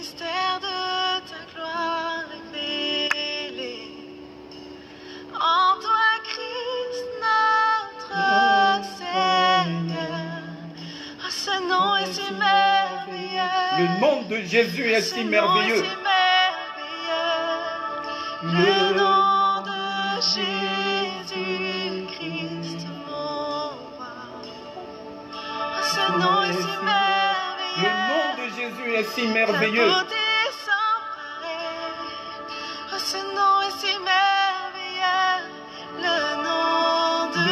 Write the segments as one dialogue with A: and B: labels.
A: mystère de ta gloire révélé. En toi, Christ, notre Seigneur. Ah, ce nom est si merveilleux.
B: Le nom de Jésus est si merveilleux.
A: Le nom de Jésus-Christ, mon roi. Ah, ce nom est si merveilleux.
B: Le nom de Jésus est si merveilleux.
A: Ta beauté sans pareil. Ah, ce nom est si merveilleux. Le nom de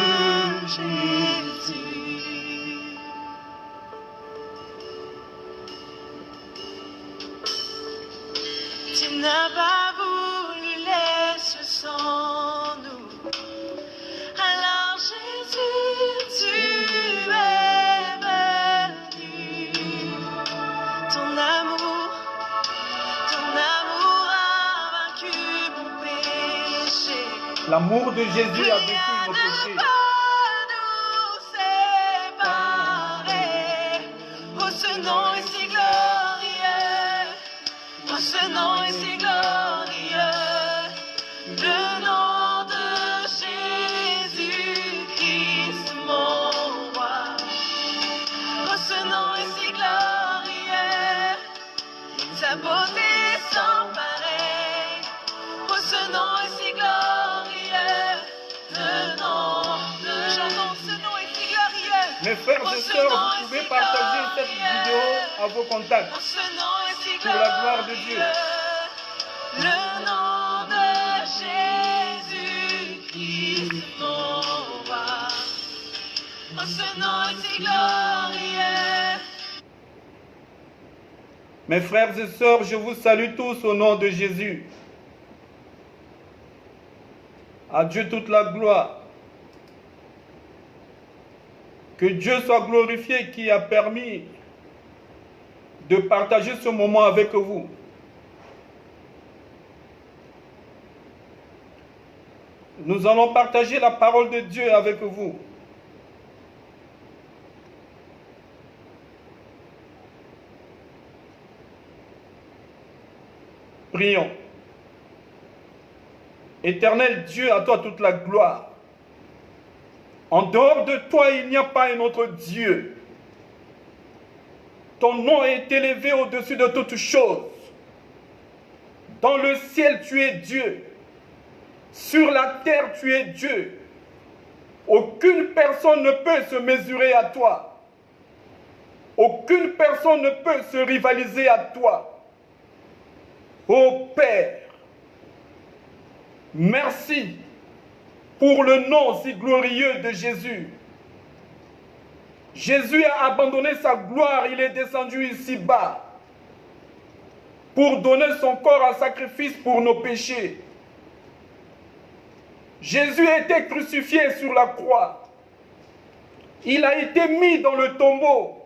A: Jésus. Tu n'as pas voulu laisser sans nous. Alors Jésus, tu es venu. Ton amour a vaincu mon péché.
B: L'amour de Jésus a vécu nos péchés.
A: Nous séparer. Oh, ce nom est si glorieux. Oh, ce nom est si glorieux. Le nom de Jésus-Christ, mon roi. Oh, ce nom est si glorieux. Sa beauté sans pareil. Oh, ce nom est si glorieux. Le nom de Chantons, ce nom est si glorieux.
B: Mes frères et sœurs, vous pouvez partager cette vidéo à vos contacts.
A: Oh, ce nom est si
B: Pour la gloire de Dieu.
A: Le nom de Jésus-Christ, mon roi. Oh, ce nom est si glorieux.
B: Mes frères et sœurs, je vous salue tous au nom de Jésus. À Dieu toute la gloire. Que Dieu soit glorifié qui a permis de partager ce moment avec vous. Nous allons partager la parole de Dieu avec vous. Prions. Éternel Dieu, à toi toute la gloire. En dehors de toi, il n'y a pas un autre Dieu. Ton nom est élevé au-dessus de toutes choses. Dans le ciel, tu es Dieu. Sur la terre, tu es Dieu. Aucune personne ne peut se mesurer à toi. Aucune personne ne peut se rivaliser à toi. Ô Père, merci pour le nom si glorieux de Jésus. Jésus a abandonné sa gloire, il est descendu ici-bas pour donner son corps en sacrifice pour nos péchés. Jésus a été crucifié sur la croix. Il a été mis dans le tombeau.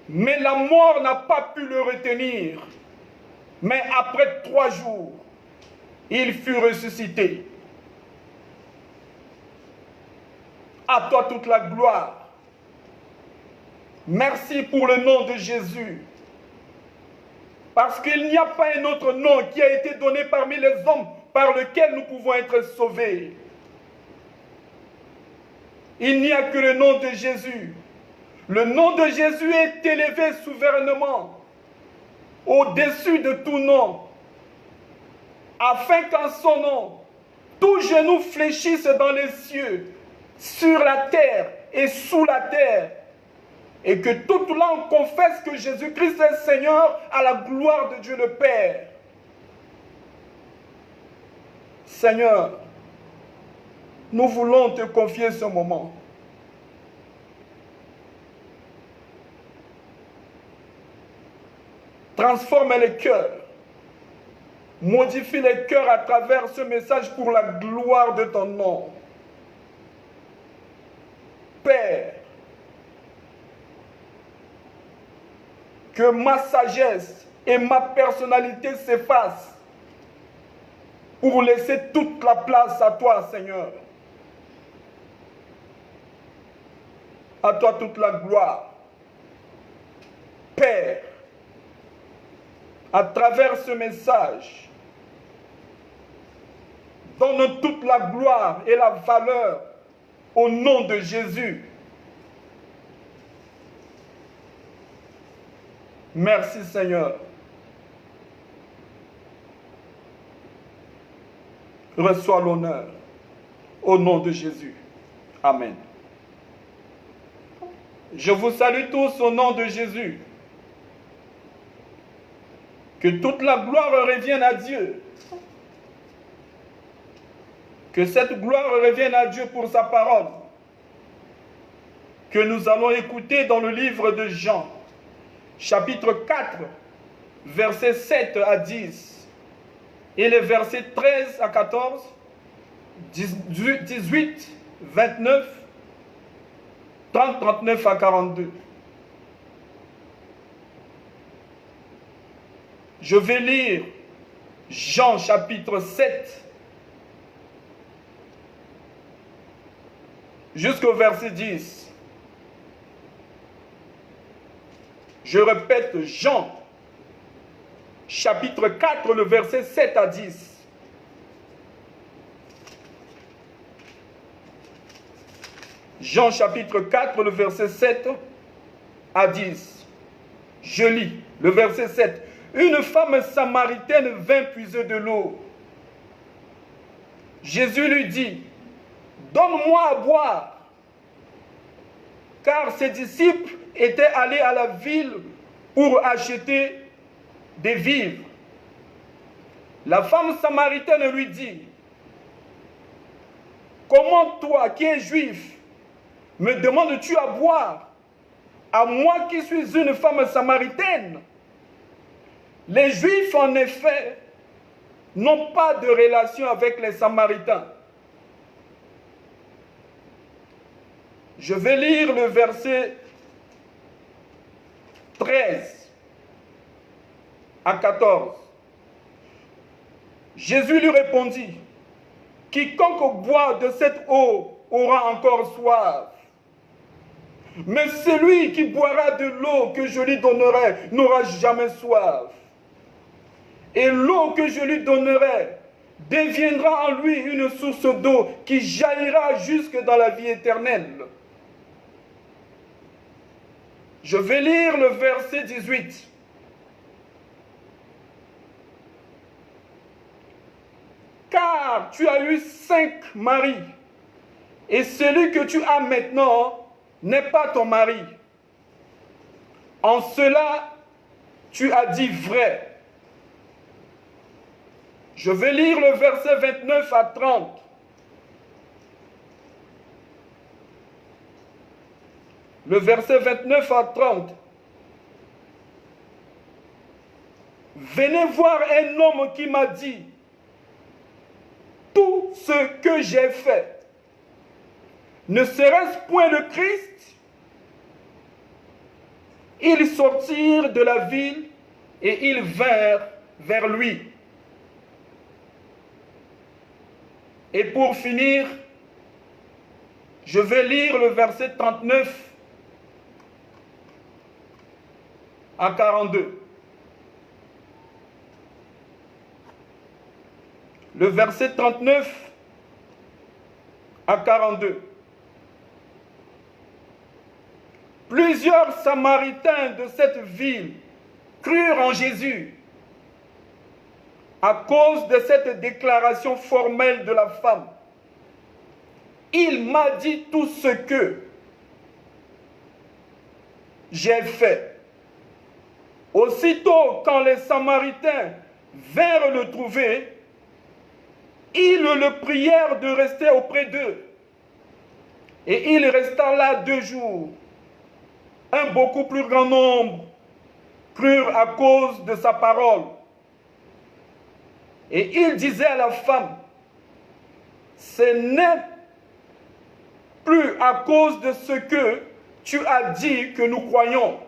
B: Mais la mort n'a pas pu le retenir. Mais après 3 jours, il fut ressuscité. À toi toute la gloire. Merci pour le nom de Jésus. Parce qu'il n'y a pas un autre nom qui a été donné parmi les hommes par lequel nous pouvons être sauvés. Il n'y a que le nom de Jésus. Le nom de Jésus est élevé souverainement au-dessus de tout nom, afin qu'en son nom, tout genou fléchisse dans les cieux, sur la terre et sous la terre, et que toute langue confesse que Jésus-Christ est Seigneur à la gloire de Dieu le Père. Seigneur, nous voulons te confier ce moment. Transforme les cœurs. Modifie les cœurs à travers ce message pour la gloire de ton nom. Père, que ma sagesse et ma personnalité s'effacent pour laisser toute la place à toi, Seigneur. À toi toute la gloire. Père, à travers ce message, donne toute la gloire et la valeur au nom de Jésus. Merci Seigneur. Reçois l'honneur au nom de Jésus. Amen. Je vous salue tous au nom de Jésus. Que toute la gloire revienne à Dieu. Que cette gloire revienne à Dieu pour sa parole. Que nous allons écouter dans le livre de Jean, chapitre 4, versets 7 à 10. Et les versets 13 à 14, 18, 29, 30, 39 à 42. Je vais lire Jean chapitre 7 jusqu'au verset 10. Je répète, Jean chapitre 4, le verset 7 à 10. Jean chapitre 4, le verset 7 à 10. Je lis le verset 7. Une femme samaritaine vint puiser de l'eau. Jésus lui dit, donne-moi à boire. Car ses disciples étaient allés à la ville pour acheter des vivres. La femme samaritaine lui dit, comment toi qui es juif, me demandes-tu à boire, à moi qui suis une femme samaritaine? Les Juifs, en effet, n'ont pas de relation avec les Samaritains. Je vais lire le verset 13 à 14. Jésus lui répondit, quiconque boit de cette eau aura encore soif. Mais celui qui boira de l'eau que je lui donnerai n'aura jamais soif. Et l'eau que je lui donnerai deviendra en lui une source d'eau qui jaillira jusque dans la vie éternelle. Je vais lire le verset 18. Car tu as eu 5 maris, et celui que tu as maintenant n'est pas ton mari. En cela, tu as dit vrai. Je vais lire le verset 29 à 30. Le verset 29 à 30. Venez voir un homme qui m'a dit tout ce que j'ai fait. Ne serait-ce point le Christ? Ils sortirent de la ville et ils vinrent vers lui. Et pour finir, je vais lire le verset 39 à 42. Le verset 39 à 42. Plusieurs Samaritains de cette ville crurent en Jésus à cause de cette déclaration formelle de la femme. Il m'a dit tout ce que j'ai fait. Aussitôt, quand les Samaritains vinrent le trouver, ils le prièrent de rester auprès d'eux. Et il resta là 2 jours. Un beaucoup plus grand nombre crurent à cause de sa parole. Et il disait à la femme, ce n'est plus à cause de ce que tu as dit que nous croyons,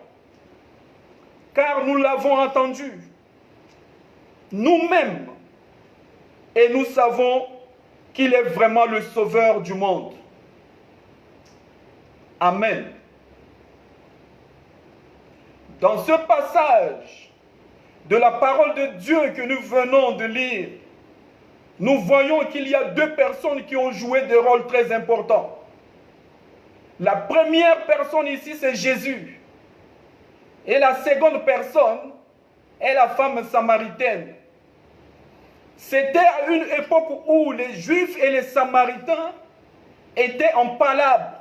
B: car nous l'avons entendu nous-mêmes, et nous savons qu'il est vraiment le sauveur du monde. Amen. Dans ce passage, de la parole de Dieu que nous venons de lire, nous voyons qu'il y a deux personnes qui ont joué des rôles très importants. La première personne ici, c'est Jésus. Et la seconde personne est la femme samaritaine. C'était à une époque où les Juifs et les Samaritains étaient en palabre.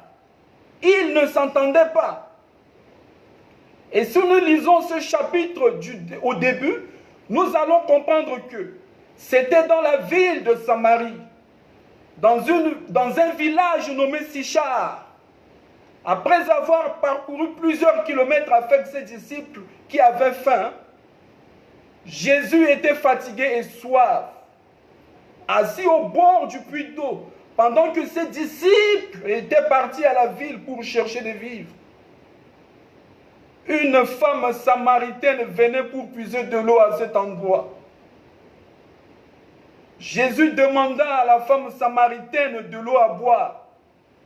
B: Ils ne s'entendaient pas. Et si nous lisons ce chapitre au début, nous allons comprendre que c'était dans la ville de Samarie, dans un village nommé Sichar. Après avoir parcouru plusieurs kilomètres avec ses disciples qui avaient faim, Jésus était fatigué et soif, assis au bord du puits d'eau, pendant que ses disciples étaient partis à la ville pour chercher des vivres. Une femme samaritaine venait pour puiser de l'eau à cet endroit. Jésus demanda à la femme samaritaine de l'eau à boire,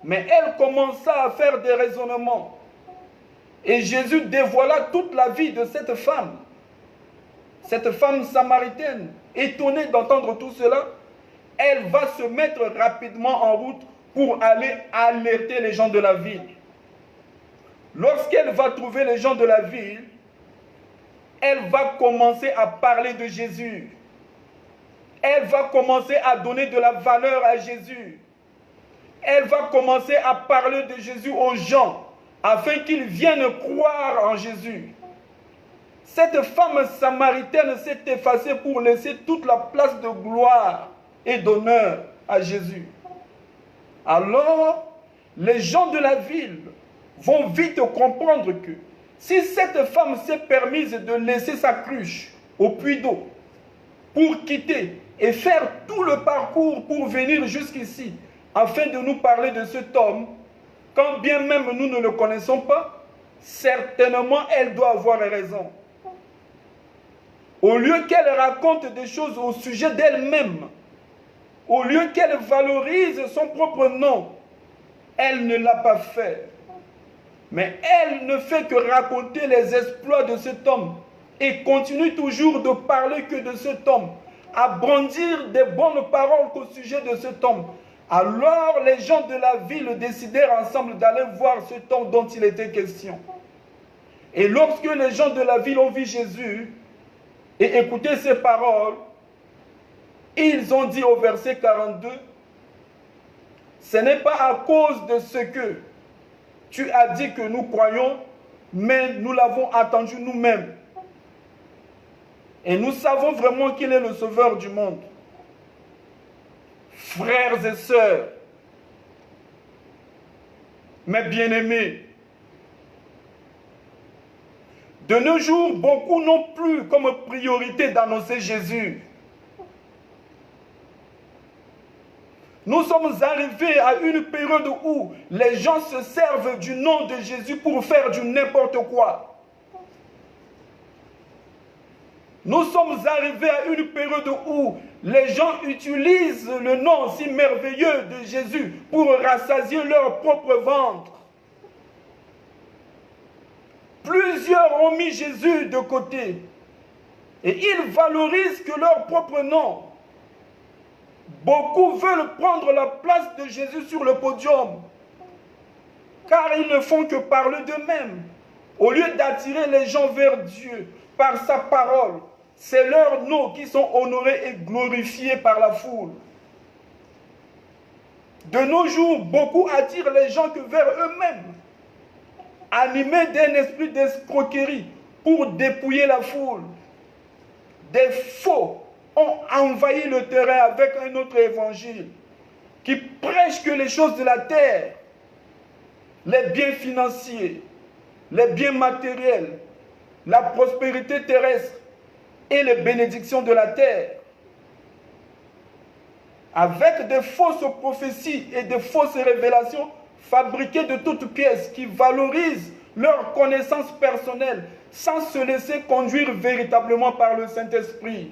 B: mais elle commença à faire des raisonnements. Et Jésus dévoila toute la vie de cette femme. Cette femme samaritaine, étonnée d'entendre tout cela, elle va se mettre rapidement en route pour aller alerter les gens de la ville. Lorsqu'elle va trouver les gens de la ville, elle va commencer à parler de Jésus. Elle va commencer à donner de la valeur à Jésus. Elle va commencer à parler de Jésus aux gens afin qu'ils viennent croire en Jésus. Cette femme samaritaine s'est effacée pour laisser toute la place de gloire et d'honneur à Jésus. Alors, les gens de la ville vont vite comprendre que si cette femme s'est permise de laisser sa cruche au puits d'eau pour quitter et faire tout le parcours pour venir jusqu'ici afin de nous parler de cet homme, quand bien même nous ne le connaissons pas, certainement elle doit avoir raison. Au lieu qu'elle raconte des choses au sujet d'elle-même, au lieu qu'elle valorise son propre nom, elle ne l'a pas fait. Mais elle ne fait que raconter les exploits de cet homme et continue toujours de parler que de cet homme, à brandir des bonnes paroles au sujet de cet homme. Alors les gens de la ville décidèrent ensemble d'aller voir cet homme dont il était question. Et lorsque les gens de la ville ont vu Jésus et écouté ses paroles, ils ont dit au verset 42, « Ce n'est pas à cause de ce que tu as dit que nous croyons, mais nous l'avons attendu nous-mêmes. Et nous savons vraiment qu'il est le sauveur du monde. » Frères et sœurs, mes bien-aimés, de nos jours, beaucoup n'ont plus comme priorité d'annoncer Jésus. Nous sommes arrivés à une période où les gens se servent du nom de Jésus pour faire du n'importe quoi. Nous sommes arrivés à une période où les gens utilisent le nom si merveilleux de Jésus pour rassasier leur propre ventre. Plusieurs ont mis Jésus de côté et ils valorisent que leur propre nom. Beaucoup veulent prendre la place de Jésus sur le podium, car ils ne font que parler d'eux-mêmes. Au lieu d'attirer les gens vers Dieu par sa parole, c'est leurs noms qui sont honorés et glorifiés par la foule. De nos jours, beaucoup attirent les gens que vers eux-mêmes, animés d'un esprit d'escroquerie pour dépouiller la foule. Des faux ont envahi le terrain avec un autre évangile qui prêche que les choses de la terre, les biens financiers, les biens matériels, la prospérité terrestre et les bénédictions de la terre, avec des fausses prophéties et des fausses révélations fabriquées de toutes pièces qui valorisent leur connaissance personnelle sans se laisser conduire véritablement par le Saint-Esprit.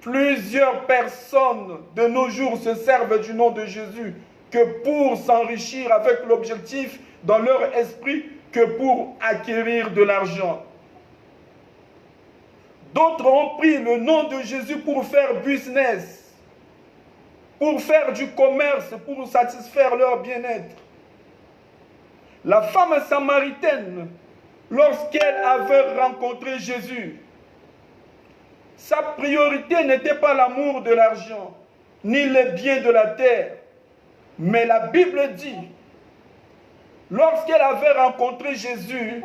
B: Plusieurs personnes de nos jours se servent du nom de Jésus que pour s'enrichir avec l'objectif dans leur esprit que pour acquérir de l'argent. D'autres ont pris le nom de Jésus pour faire business, pour faire du commerce, pour satisfaire leur bien-être. La femme samaritaine, lorsqu'elle avait rencontré Jésus, sa priorité n'était pas l'amour de l'argent, ni les biens de la terre. Mais la Bible dit, lorsqu'elle avait rencontré Jésus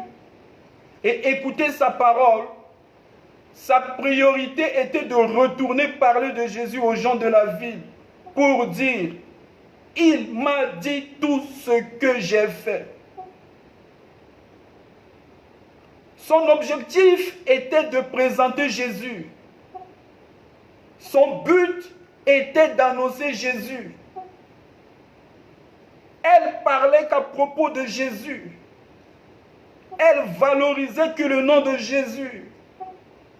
B: et écouté sa parole, sa priorité était de retourner parler de Jésus aux gens de la ville pour dire, il m'a dit tout ce que j'ai fait. Son objectif était de présenter Jésus. Son but était d'annoncer Jésus. Elle parlait qu'à propos de Jésus. Elle valorisait que le nom de Jésus.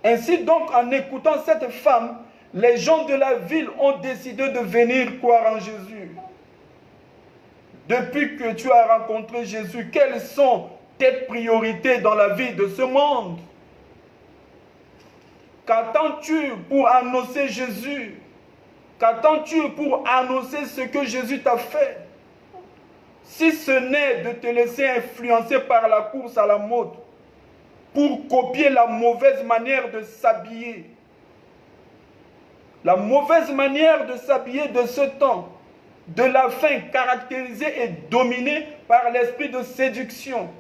B: Ainsi donc, en écoutant cette femme, les gens de la ville ont décidé de venir croire en Jésus. Depuis que tu as rencontré Jésus, quelles sont tes priorités dans la vie de ce monde? Qu'attends-tu pour annoncer Jésus? Qu'attends-tu pour annoncer ce que Jésus t'a fait? Si ce n'est de te laisser influencer par la course à la mode, pour copier la mauvaise manière de s'habiller. La mauvaise manière de s'habiller de ce temps, de la fin caractérisée et dominée par l'esprit de séduction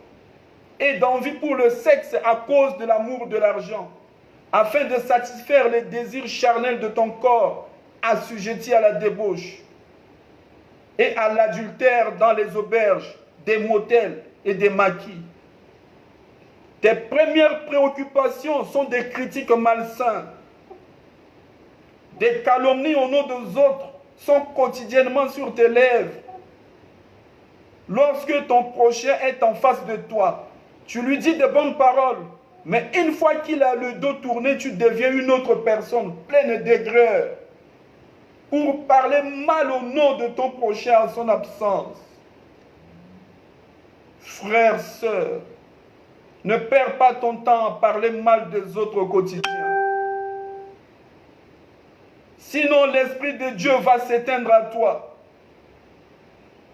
B: et d'envie pour le sexe à cause de l'amour de l'argent, afin de satisfaire les désirs charnels de ton corps, assujetti à la débauche et à l'adultère dans les auberges, des motels et des maquis. Tes premières préoccupations sont des critiques malsains. Des calomnies au nom des autres sont quotidiennement sur tes lèvres. Lorsque ton prochain est en face de toi, tu lui dis de bonnes paroles, mais une fois qu'il a le dos tourné, tu deviens une autre personne, pleine d'aigreur, pour parler mal au nom de ton prochain en son absence. Frères, sœurs, ne perds pas ton temps à parler mal des autres au quotidien. Sinon, l'Esprit de Dieu va s'éteindre à toi.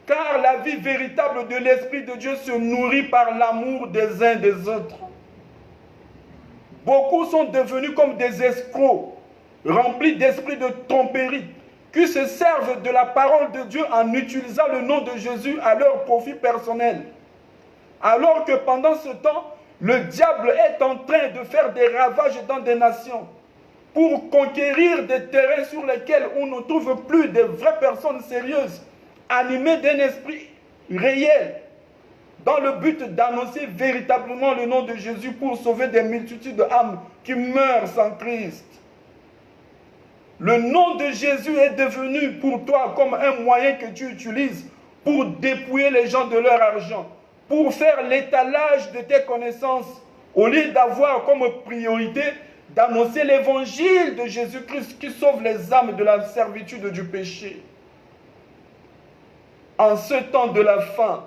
B: Car la vie véritable de l'Esprit de Dieu se nourrit par l'amour des uns des autres. Beaucoup sont devenus comme des escrocs, remplis d'esprit de tromperie, qui se servent de la parole de Dieu en utilisant le nom de Jésus à leur profit personnel. Alors que pendant ce temps, le diable est en train de faire des ravages dans des nations pour conquérir des terrains sur lesquels on ne trouve plus de vraies personnes sérieuses, animées d'un esprit réel, dans le but d'annoncer véritablement le nom de Jésus pour sauver des multitudes d'âmes qui meurent sans Christ. Le nom de Jésus est devenu pour toi comme un moyen que tu utilises pour dépouiller les gens de leur argent, pour faire l'étalage de tes connaissances, au lieu d'avoir comme priorité d'annoncer l'évangile de Jésus-Christ qui sauve les âmes de la servitude du péché. En ce temps de la fin,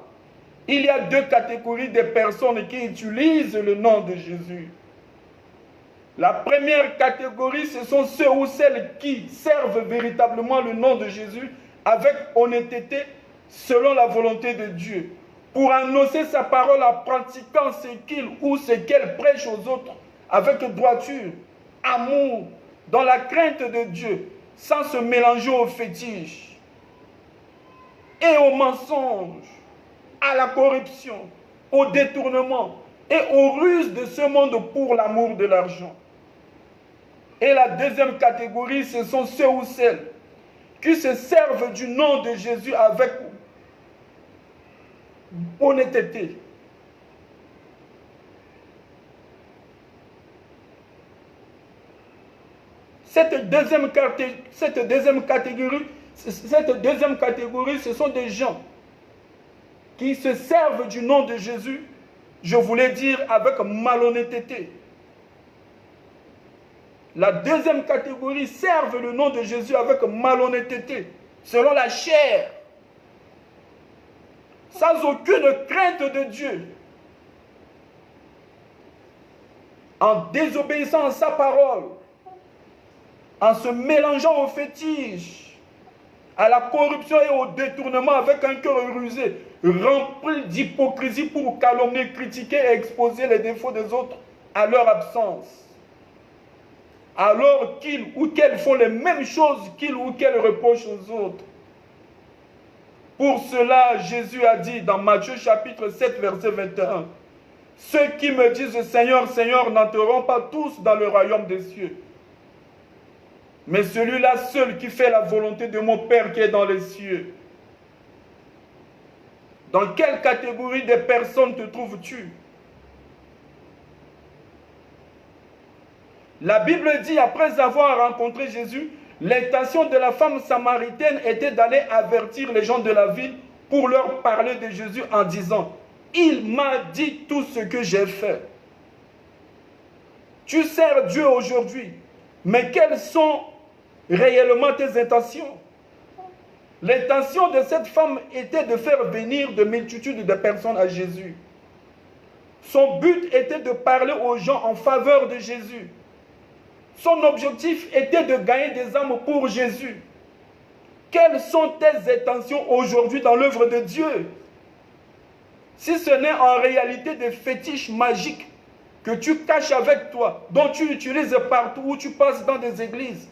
B: il y a deux catégories de personnes qui utilisent le nom de Jésus. La première catégorie, ce sont ceux ou celles qui servent véritablement le nom de Jésus avec honnêteté selon la volonté de Dieu, pour annoncer sa parole en pratiquant ce qu'il ou ce qu'elle prêche aux autres avec droiture, amour, dans la crainte de Dieu, sans se mélanger aux fétiches et aux mensonges, à la corruption, au détournement et aux ruses de ce monde pour l'amour de l'argent. Et la deuxième catégorie, ce sont ceux ou celles qui se servent du nom de Jésus avec honnêteté. Cette deuxième catégorie, ce sont des gens qui se servent du nom de Jésus, je voulais dire avec malhonnêteté. La deuxième catégorie servent le nom de Jésus avec malhonnêteté, selon la chair, sans aucune crainte de Dieu. en désobéissant à sa parole, en se mélangeant aux fétiches, à la corruption et au détournement avec un cœur rusé, rempli d'hypocrisie pour calomnier, critiquer et exposer les défauts des autres à leur absence. Alors qu'ils ou qu'elles font les mêmes choses qu'ils ou qu'elles reprochent aux autres. Pour cela, Jésus a dit dans Matthieu chapitre 7, verset 21, « Ceux qui me disent Seigneur, Seigneur n'entreront pas tous dans le royaume des cieux, mais celui-là seul qui fait la volonté de mon Père qui est dans les cieux. » Dans quelle catégorie de personnes te trouves-tu? La Bible dit, après avoir rencontré Jésus, l'intention de la femme samaritaine était d'aller avertir les gens de la ville pour leur parler de Jésus en disant, « Il m'a dit tout ce que j'ai fait. » Tu sers Dieu aujourd'hui, mais quelles sont réellement tes intentions? L'intention de cette femme était de faire venir de multitudes de personnes à Jésus. Son but était de parler aux gens en faveur de Jésus. Son objectif était de gagner des âmes pour Jésus. Quelles sont tes intentions aujourd'hui dans l'œuvre de Dieu? Si ce n'est en réalité des fétiches magiques que tu caches avec toi, dont tu utilises partout où tu passes dans des églises,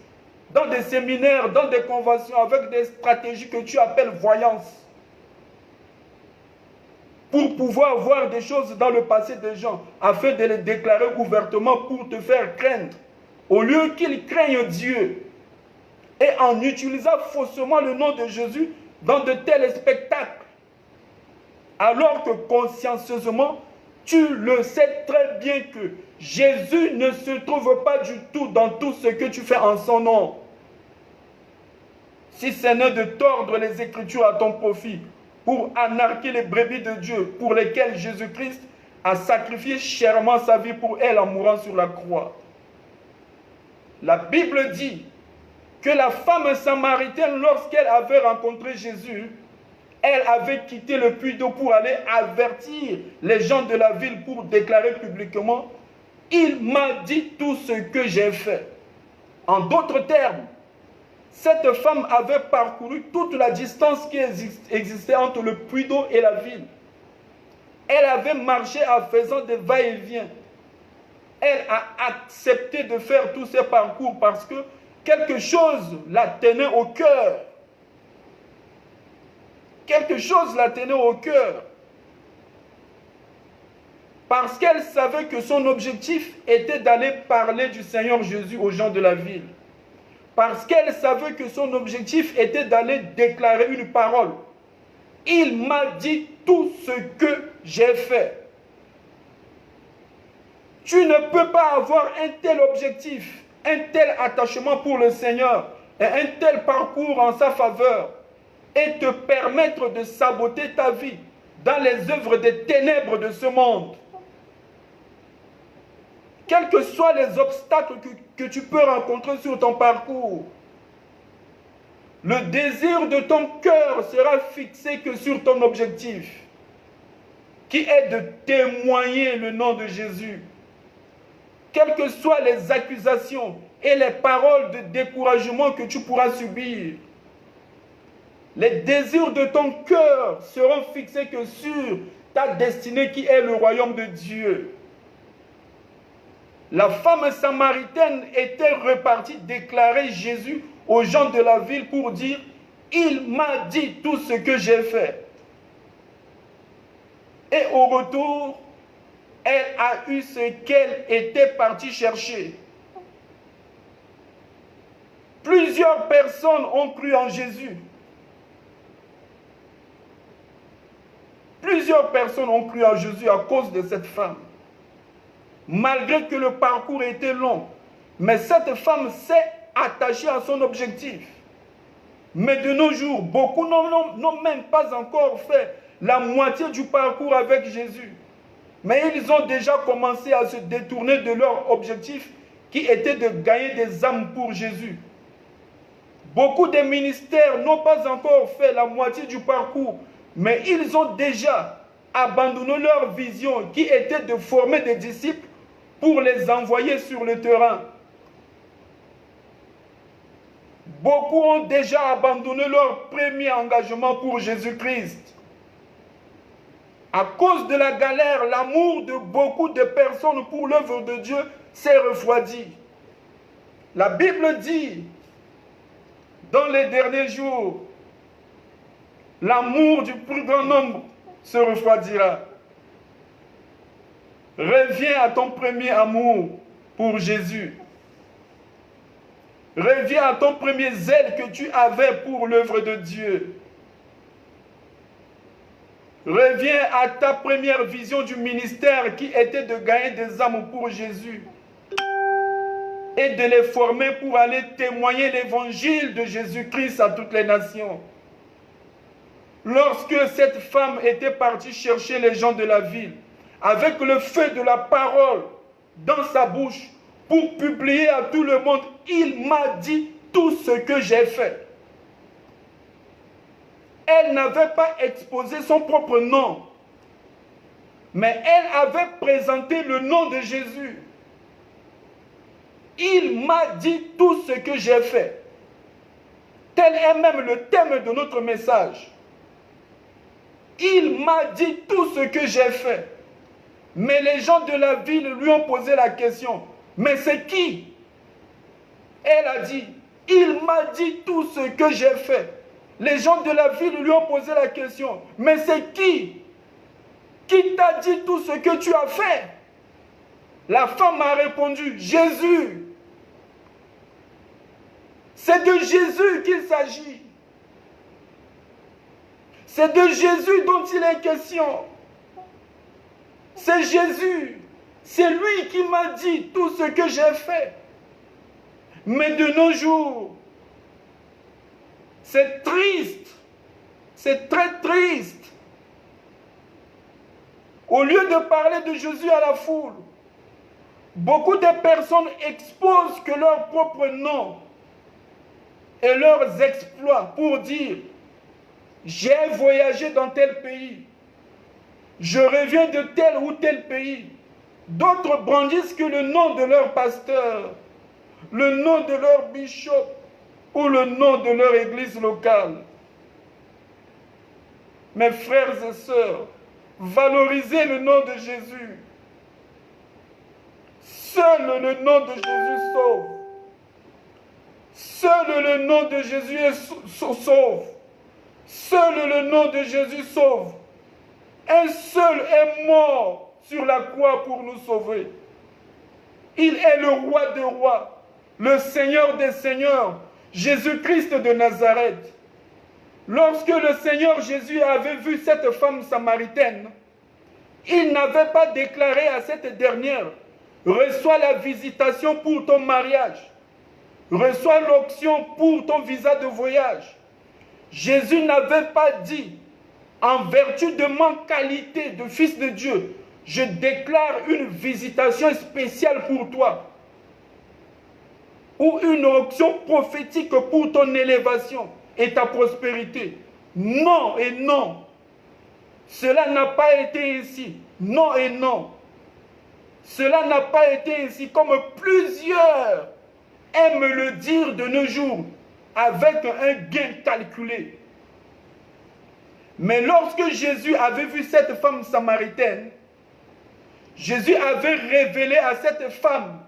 B: dans des séminaires, dans des conventions, avec des stratégies que tu appelles voyance, pour pouvoir voir des choses dans le passé des gens, afin de les déclarer ouvertement pour te faire craindre, au lieu qu'ils craignent Dieu, et en utilisant faussement le nom de Jésus dans de tels spectacles, alors que consciencieusement, tu le sais très bien que Jésus ne se trouve pas du tout dans tout ce que tu fais en son nom. Si ce n'est de tordre les Écritures à ton profit, pour anarquer les brebis de Dieu, pour lesquelles Jésus-Christ a sacrifié chèrement sa vie pour elles en mourant sur la croix. La Bible dit que la femme samaritaine, lorsqu'elle avait rencontré Jésus, elle avait quitté le puits d'eau pour aller avertir les gens de la ville pour déclarer publiquement « Il m'a dit tout ce que j'ai fait ». En d'autres termes, cette femme avait parcouru toute la distance qui existait entre le puits d'eau et la ville. Elle avait marché en faisant des va-et-vient. Elle a accepté de faire tous ces parcours parce que quelque chose la tenait au cœur. Quelque chose la tenait au cœur. Parce qu'elle savait que son objectif était d'aller parler du Seigneur Jésus aux gens de la ville. Parce qu'elle savait que son objectif était d'aller déclarer une parole. Il m'a dit tout ce que j'ai fait. Tu ne peux pas avoir un tel objectif, un tel attachement pour le Seigneur et un tel parcours en sa faveur et te permettre de saboter ta vie dans les œuvres des ténèbres de ce monde. Quels que soient les obstacles que tu peux rencontrer sur ton parcours, le désir de ton cœur sera fixé que sur ton objectif, qui est de témoigner le nom de Jésus. Quelles que soient les accusations et les paroles de découragement que tu pourras subir, les désirs de ton cœur seront fixés que sur ta destinée qui est le royaume de Dieu. La femme samaritaine était repartie déclarer Jésus aux gens de la ville pour dire « Il m'a dit tout ce que j'ai fait ». Et au retour, elle a eu ce qu'elle était partie chercher. Plusieurs personnes ont cru en Jésus. Plusieurs personnes ont cru en Jésus à cause de cette femme. Malgré que le parcours était long, mais cette femme s'est attachée à son objectif. Mais de nos jours, beaucoup n'ont même pas encore fait la moitié du parcours avec Jésus. Mais ils ont déjà commencé à se détourner de leur objectif qui était de gagner des âmes pour Jésus. Beaucoup de ministères n'ont pas encore fait la moitié du parcours, mais ils ont déjà abandonné leur vision qui était de former des disciples pour les envoyer sur le terrain. Beaucoup ont déjà abandonné leur premier engagement pour Jésus-Christ. À cause de la galère, l'amour de beaucoup de personnes pour l'œuvre de Dieu s'est refroidi. La Bible dit, dans les derniers jours, l'amour du plus grand nombre se refroidira. Reviens à ton premier amour pour Jésus. Reviens à ton premier zèle que tu avais pour l'œuvre de Dieu. Reviens à ta première vision du ministère qui était de gagner des âmes pour Jésus et de les former pour aller témoigner l'évangile de Jésus-Christ à toutes les nations. Lorsque cette femme était partie chercher les gens de la ville, avec le feu de la parole dans sa bouche, pour publier à tout le monde, il m'a dit tout ce que j'ai fait. Elle n'avait pas exposé son propre nom, mais elle avait présenté le nom de Jésus. Il m'a dit tout ce que j'ai fait. Tel est même le thème de notre message. Il m'a dit tout ce que j'ai fait. Mais les gens de la ville lui ont posé la question, mais c'est qui? Elle a dit, il m'a dit tout ce que j'ai fait. Les gens de la ville lui ont posé la question, mais c'est qui? Qui t'a dit tout ce que tu as fait? La femme a répondu, Jésus. C'est de Jésus qu'il s'agit. C'est de Jésus dont il est question. C'est Jésus. C'est lui qui m'a dit tout ce que j'ai fait. Mais de nos jours, c'est triste. C'est très triste. Au lieu de parler de Jésus à la foule, beaucoup de personnes exposent que leur propre nom et leurs exploits pour dire « J'ai voyagé dans tel pays, je reviens de tel ou tel pays ». D'autres brandissent que le nom de leur pasteur, le nom de leur bishop ou le nom de leur église locale. Mes frères et sœurs, valorisez le nom de Jésus. Seul le nom de Jésus sauve. Seul le nom de Jésus sauve. Seul le nom de Jésus sauve. Un seul est mort sur la croix pour nous sauver. Il est le roi des rois, le Seigneur des seigneurs, Jésus-Christ de Nazareth. Lorsque le Seigneur Jésus avait vu cette femme samaritaine, il n'avait pas déclaré à cette dernière, reçois la visitation pour ton mariage, reçois l'onction pour ton visa de voyage. Jésus n'avait pas dit, en vertu de ma qualité de fils de Dieu, je déclare une visitation spéciale pour toi, ou une onction prophétique pour ton élévation et ta prospérité. Non et non. Cela n'a pas été ainsi. Non et non. Cela n'a pas été ainsi comme plusieurs aiment le dire de nos jours, avec un gain calculé. Mais lorsque Jésus avait vu cette femme samaritaine, Jésus avait révélé à cette femme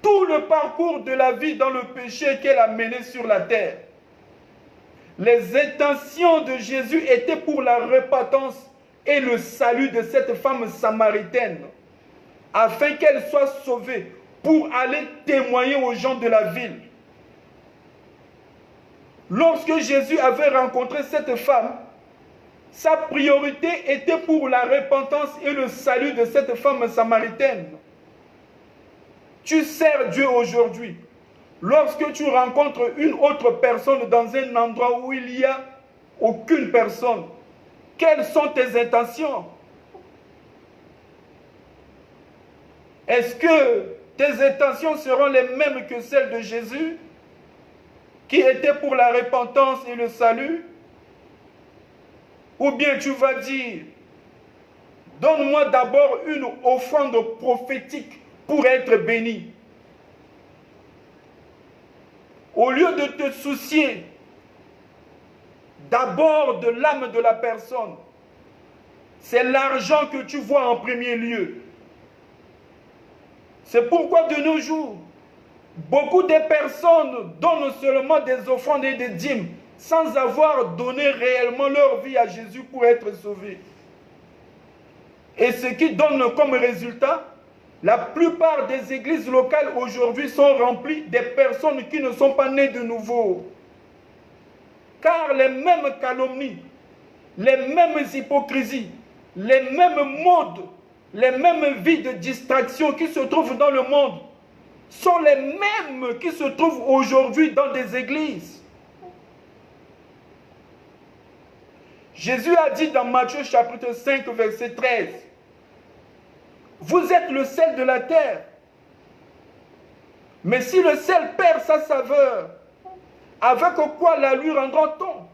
B: tout le parcours de la vie dans le péché qu'elle a mené sur la terre. Les intentions de Jésus étaient pour la repentance et le salut de cette femme samaritaine, afin qu'elle soit sauvée pour aller témoigner aux gens de la ville. Lorsque Jésus avait rencontré cette femme, sa priorité était pour la repentance et le salut de cette femme samaritaine. Tu sers Dieu aujourd'hui. Lorsque tu rencontres une autre personne dans un endroit où il n'y a aucune personne, quelles sont tes intentions? Est-ce que tes intentions seront les mêmes que celles de Jésus, qui étaient pour la repentance et le salut? Ou bien tu vas dire, donne-moi d'abord une offrande prophétique pour être béni. Au lieu de te soucier d'abord de l'âme de la personne, c'est l'argent que tu vois en premier lieu. C'est pourquoi de nos jours, beaucoup de personnes donnent seulement des offrandes et des dîmes sans avoir donné réellement leur vie à Jésus pour être sauvés. Et ce qui donne comme résultat, la plupart des églises locales aujourd'hui sont remplies des personnes qui ne sont pas nées de nouveau. Car les mêmes calomnies, les mêmes hypocrisies, les mêmes modes, les mêmes vies de distraction qui se trouvent dans le monde sont les mêmes qui se trouvent aujourd'hui dans des églises. Jésus a dit dans Matthieu chapitre 5 verset 13, « Vous êtes le sel de la terre, mais si le sel perd sa saveur, avec quoi la lui rendra-t-on?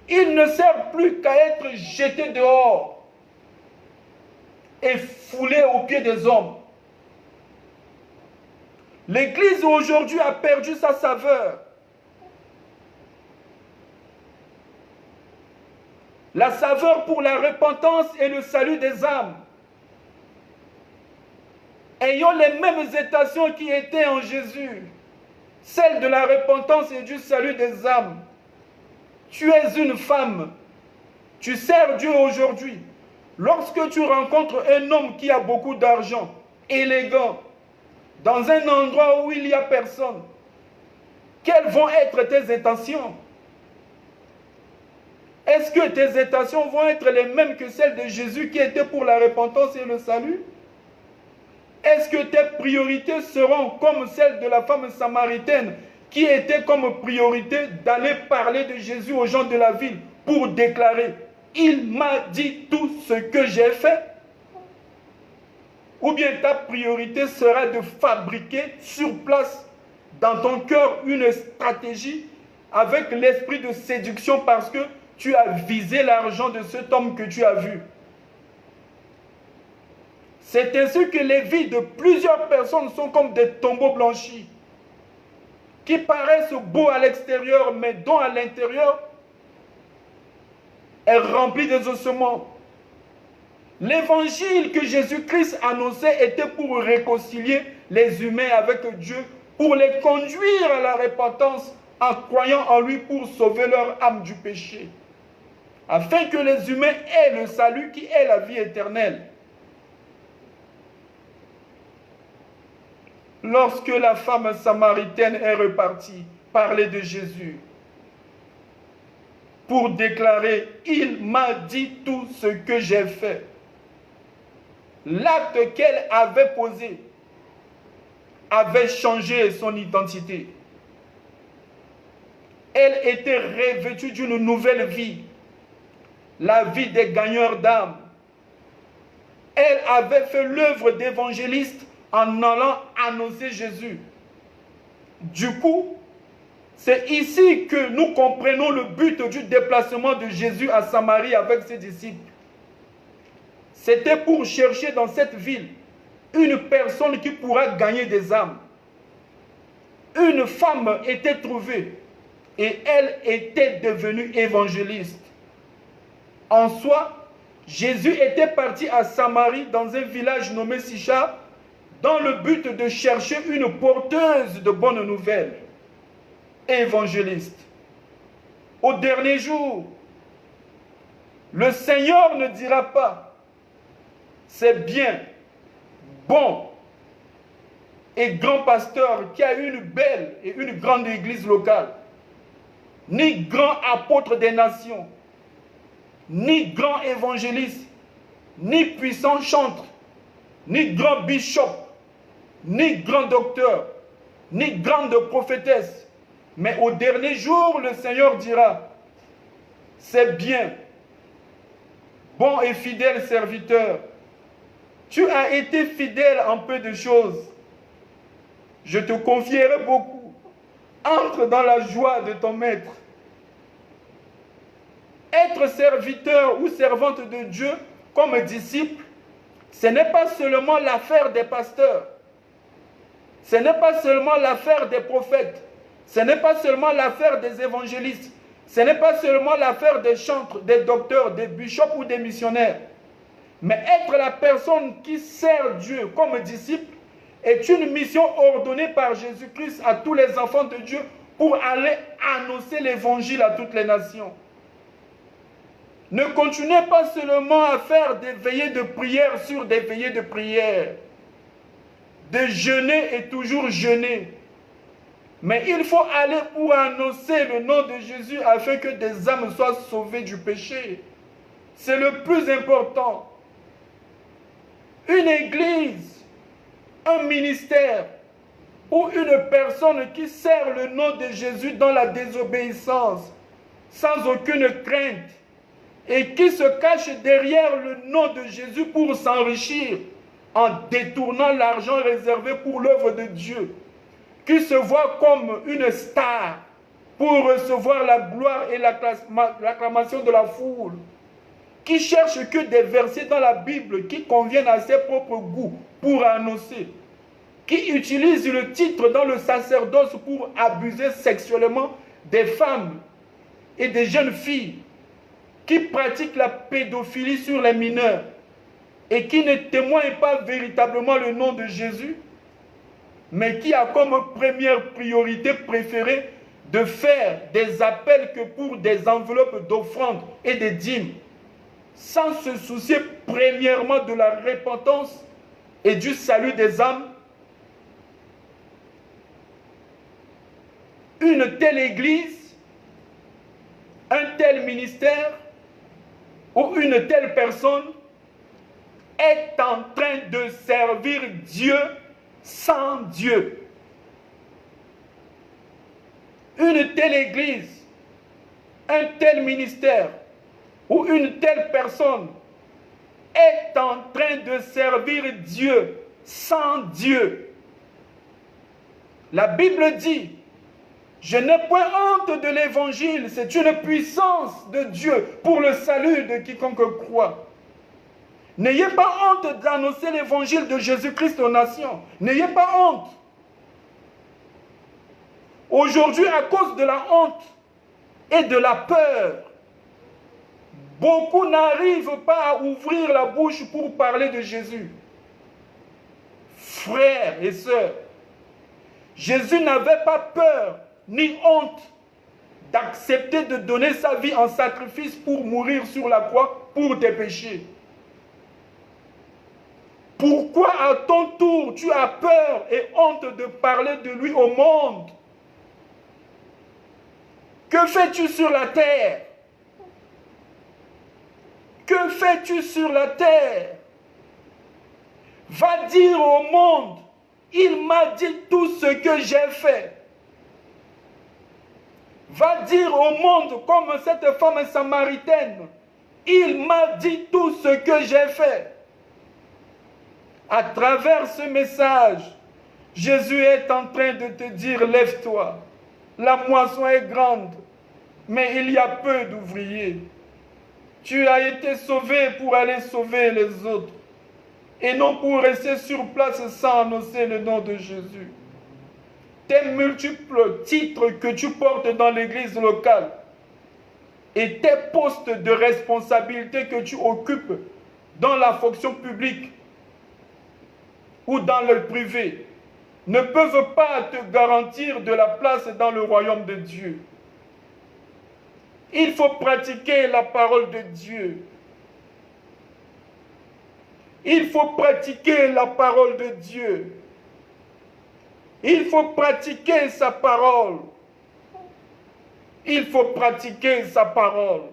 B: Il ne sert plus qu'à être jeté dehors et foulé aux pieds des hommes. » L'Église aujourd'hui a perdu sa saveur. La saveur pour la repentance et le salut des âmes. Ayant les mêmes intentions qui étaient en Jésus, celle de la repentance et du salut des âmes. Tu es une femme, tu sers Dieu aujourd'hui. Lorsque tu rencontres un homme qui a beaucoup d'argent, élégant, dans un endroit où il n'y a personne, quelles vont être tes intentions? Est-ce que tes intentions vont être les mêmes que celles de Jésus qui étaient pour la repentance et le salut? Est-ce que tes priorités seront comme celles de la femme samaritaine qui était comme priorité d'aller parler de Jésus aux gens de la ville pour déclarer « Il m'a dit tout ce que j'ai fait » ? Ou bien ta priorité sera de fabriquer sur place dans ton cœur une stratégie avec l'esprit de séduction parce que tu as visé l'argent de cet homme que tu as vu. C'est ainsi que les vies de plusieurs personnes sont comme des tombeaux blanchis, qui paraissent beaux à l'extérieur, mais dont à l'intérieur est rempli des ossements. L'évangile que Jésus-Christ annonçait était pour réconcilier les humains avec Dieu, pour les conduire à la repentance en croyant en lui pour sauver leur âme du péché, afin que les humains aient le salut qui est la vie éternelle. Lorsque la femme samaritaine est repartie parler de Jésus pour déclarer « Il m'a dit tout ce que j'ai fait », l'acte qu'elle avait posé avait changé son identité. Elle était revêtue d'une nouvelle vie, la vie des gagneurs d'âme. Elle avait fait l'œuvre d'évangéliste en allant annoncer Jésus. Du coup, c'est ici que nous comprenons le but du déplacement de Jésus à Samarie avec ses disciples. C'était pour chercher dans cette ville une personne qui pourra gagner des âmes. Une femme était trouvée et elle était devenue évangéliste. En soi, Jésus était parti à Samarie dans un village nommé Sychar dans le but de chercher une porteuse de bonnes nouvelles, évangéliste. Au dernier jour, le Seigneur ne dira pas « C'est bien, bon et grand pasteur qui a une belle et une grande église locale, ni grand apôtre des nations, ni grand évangéliste, ni puissant chantre, ni grand bishop, ni grand docteur, ni grande prophétesse. Mais au dernier jour, le Seigneur dira, c'est bien, bon et fidèle serviteur, tu as été fidèle en peu de choses, je te confierai beaucoup, entre dans la joie de ton maître. Être serviteur ou servante de Dieu comme disciples, ce n'est pas seulement l'affaire des pasteurs. Ce n'est pas seulement l'affaire des prophètes. Ce n'est pas seulement l'affaire des évangélistes. Ce n'est pas seulement l'affaire des chantres, des docteurs, des bishops ou des missionnaires. Mais être la personne qui sert Dieu comme disciple est une mission ordonnée par Jésus-Christ à tous les enfants de Dieu pour aller annoncer l'évangile à toutes les nations. Ne continuez pas seulement à faire des veillées de prière sur des veillées de prière, de jeûner et toujours jeûner. Mais il faut aller pour annoncer le nom de Jésus afin que des âmes soient sauvées du péché. C'est le plus important. Une église, un ministère ou une personne qui sert le nom de Jésus dans la désobéissance, sans aucune crainte, et qui se cache derrière le nom de Jésus pour s'enrichir en détournant l'argent réservé pour l'œuvre de Dieu, qui se voit comme une star pour recevoir la gloire et l'acclamation de la foule, qui cherche que des versets dans la Bible qui conviennent à ses propres goûts pour annoncer, qui utilise le titre dans le sacerdoce pour abuser sexuellement des femmes et des jeunes filles, qui pratique la pédophilie sur les mineurs et qui ne témoigne pas véritablement le nom de Jésus, mais qui a comme première priorité préférée de faire des appels que pour des enveloppes d'offrandes et de dîmes, sans se soucier premièrement de la repentance et du salut des âmes. Une telle église, un tel ministère ou une telle personne est en train de servir Dieu sans Dieu. Une telle église, un tel ministère ou une telle personne est en train de servir Dieu sans Dieu. La Bible dit: je n'ai point honte de l'évangile, c'est une puissance de Dieu pour le salut de quiconque croit. N'ayez pas honte d'annoncer l'évangile de Jésus-Christ aux nations. N'ayez pas honte. Aujourd'hui, à cause de la honte et de la peur, beaucoup n'arrivent pas à ouvrir la bouche pour parler de Jésus. Frères et sœurs, Jésus n'avait pas peur ni honte d'accepter de donner sa vie en sacrifice pour mourir sur la croix pour tes péchés. Pourquoi à ton tour tu as peur et honte de parler de lui au monde? Que fais-tu sur la terre? Que fais-tu sur la terre? Va dire au monde: il m'a dit tout ce que j'ai fait. Va dire au monde comme cette femme samaritaine: il m'a dit tout ce que j'ai fait. À travers ce message, Jésus est en train de te dire: lève-toi. La moisson est grande, mais il y a peu d'ouvriers. Tu as été sauvé pour aller sauver les autres, et non pour rester sur place sans annoncer le nom de Jésus. Tes multiples titres que tu portes dans l'église locale et tes postes de responsabilité que tu occupes dans la fonction publique ou dans le privé ne peuvent pas te garantir de la place dans le royaume de Dieu. Il faut pratiquer la parole de Dieu. Il faut pratiquer la parole de Dieu. Il faut pratiquer sa parole. Il faut pratiquer sa parole.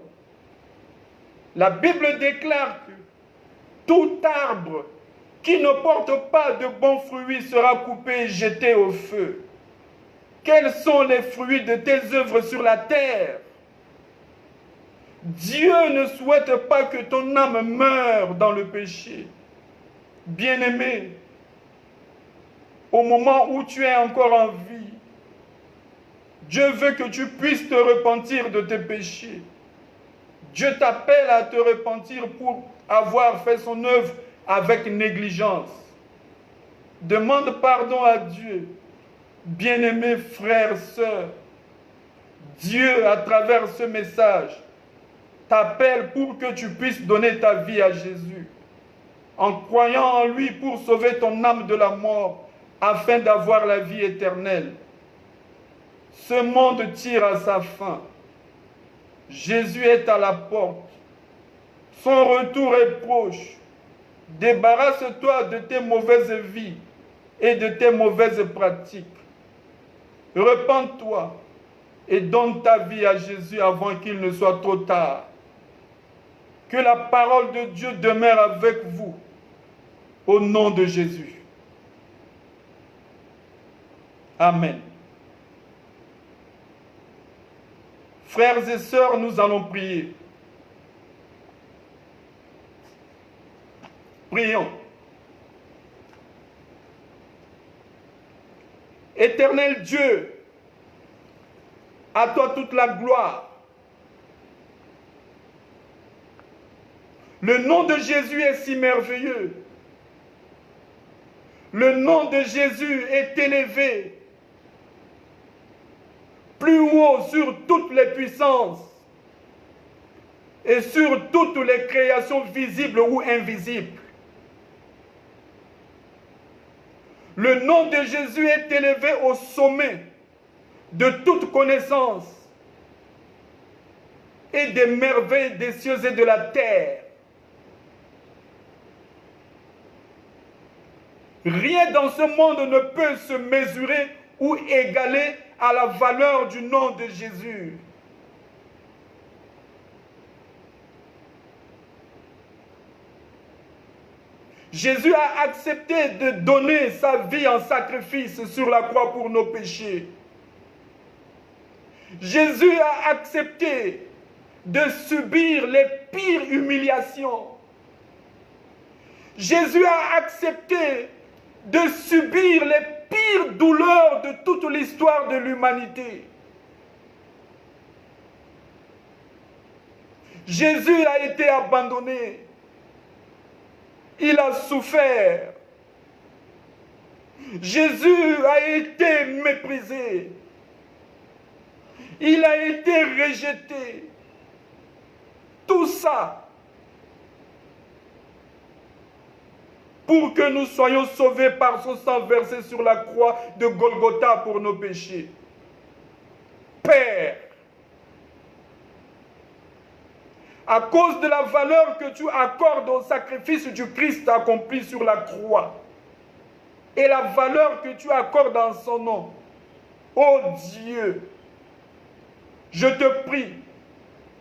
B: La Bible déclare que tout arbre qui ne porte pas de bons fruits sera coupé et jeté au feu. Quels sont les fruits de tes œuvres sur la terre? Dieu ne souhaite pas que ton âme meure dans le péché. Bien-aimé, au moment où tu es encore en vie, Dieu veut que tu puisses te repentir de tes péchés. Dieu t'appelle à te repentir pour avoir fait son œuvre avec négligence. Demande pardon à Dieu. Bien-aimés frères, sœurs, Dieu, à travers ce message, t'appelle pour que tu puisses donner ta vie à Jésus, en croyant en lui pour sauver ton âme de la mort, afin d'avoir la vie éternelle. Ce monde tire à sa fin. Jésus est à la porte. Son retour est proche. Débarrasse-toi de tes mauvaises vies et de tes mauvaises pratiques. Repends-toi et donne ta vie à Jésus avant qu'il ne soit trop tard. Que la parole de Dieu demeure avec vous au nom de Jésus. Amen. Frères et sœurs, nous allons prier. Prions. Éternel Dieu, à toi toute la gloire. Le nom de Jésus est si merveilleux. Le nom de Jésus est élevé, plus haut sur toutes les puissances et sur toutes les créations visibles ou invisibles. Le nom de Jésus est élevé au sommet de toute connaissance et des merveilles des cieux et de la terre. Rien dans ce monde ne peut se mesurer ou égaler à la valeur du nom de Jésus. Jésus a accepté de donner sa vie en sacrifice sur la croix pour nos péchés. Jésus a accepté de subir les pires humiliations. Jésus a accepté de subir les pires douleurs de toute l'histoire de l'humanité. Jésus a été abandonné. Il a souffert. Jésus a été méprisé. Il a été rejeté. Tout ça pour que nous soyons sauvés par son sang versé sur la croix de Golgotha pour nos péchés. Père, à cause de la valeur que tu accordes au sacrifice du Christ accompli sur la croix et la valeur que tu accordes en son nom, ô Dieu, je te prie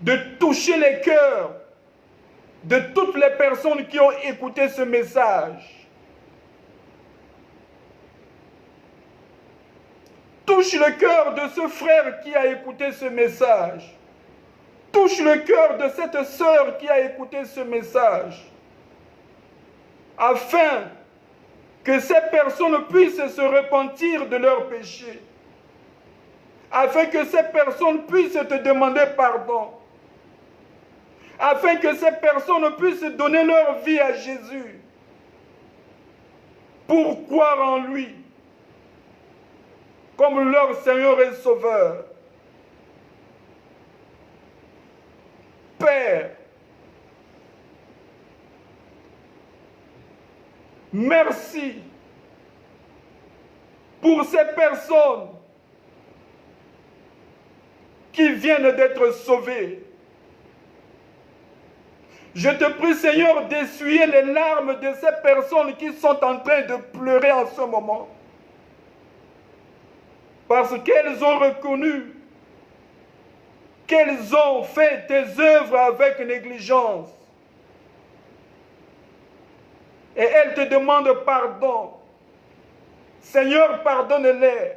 B: de toucher les cœurs de toutes les personnes qui ont écouté ce message. Touche le cœur de ce frère qui a écouté ce message. Touche le cœur de cette sœur qui a écouté ce message. Afin que ces personnes puissent se repentir de leurs péchés. Afin que ces personnes puissent te demander pardon. Afin que ces personnes puissent donner leur vie à Jésus. Pour croire en lui. Comme leur Seigneur et Sauveur. Père, merci pour ces personnes qui viennent d'être sauvées. Je te prie, Seigneur, d'essuyer les larmes de ces personnes qui sont en train de pleurer en ce moment. Parce qu'elles ont reconnu qu'elles ont fait tes œuvres avec négligence. Et elles te demandent pardon. Seigneur, pardonne-les.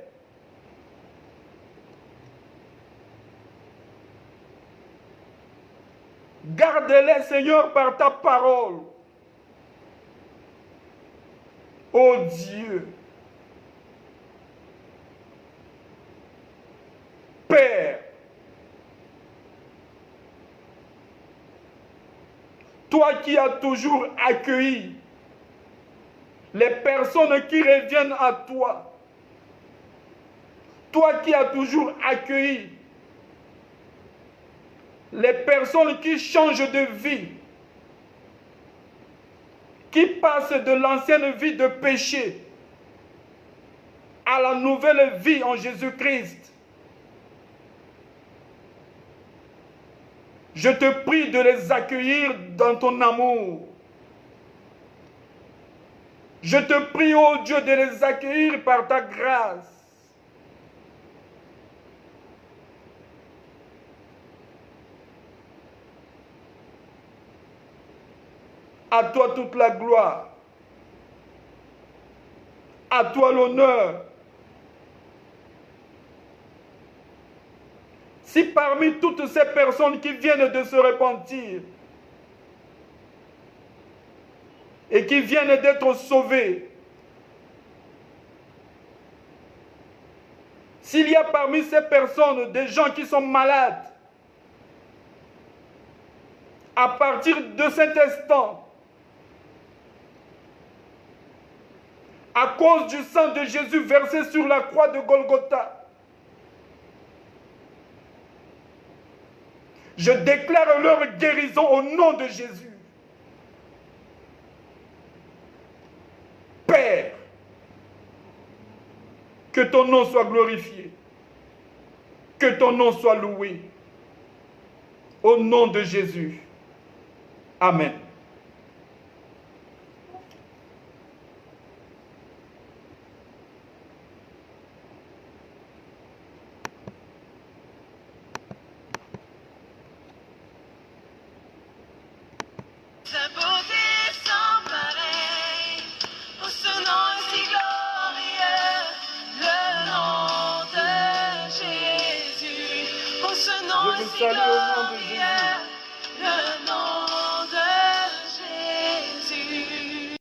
B: Garde-les, Seigneur, par ta parole. Ô Dieu, Père, Toi qui as toujours accueilli les personnes qui reviennent à toi. Toi qui as toujours accueilli les personnes qui changent de vie, qui passent de l'ancienne vie de péché à la nouvelle vie en Jésus-Christ. Je te prie de les accueillir dans ton amour. Je te prie, ô Dieu, de les accueillir par ta grâce. À toi toute la gloire. À toi l'honneur. Si parmi toutes ces personnes qui viennent de se repentir et qui viennent d'être sauvées, s'il y a parmi ces personnes des gens qui sont malades, à partir de cet instant, à cause du sang de Jésus versé sur la croix de Golgotha, je déclare leur guérison au nom de Jésus. Père, que ton nom soit glorifié, que ton nom soit loué, au nom de Jésus. Amen.
A: Sa beauté sans pareil, pour ce nom si glorieux, le nom de Jésus. Pour ce nom
B: Je vous
A: si
B: salue au nom de
A: glorieux, le nom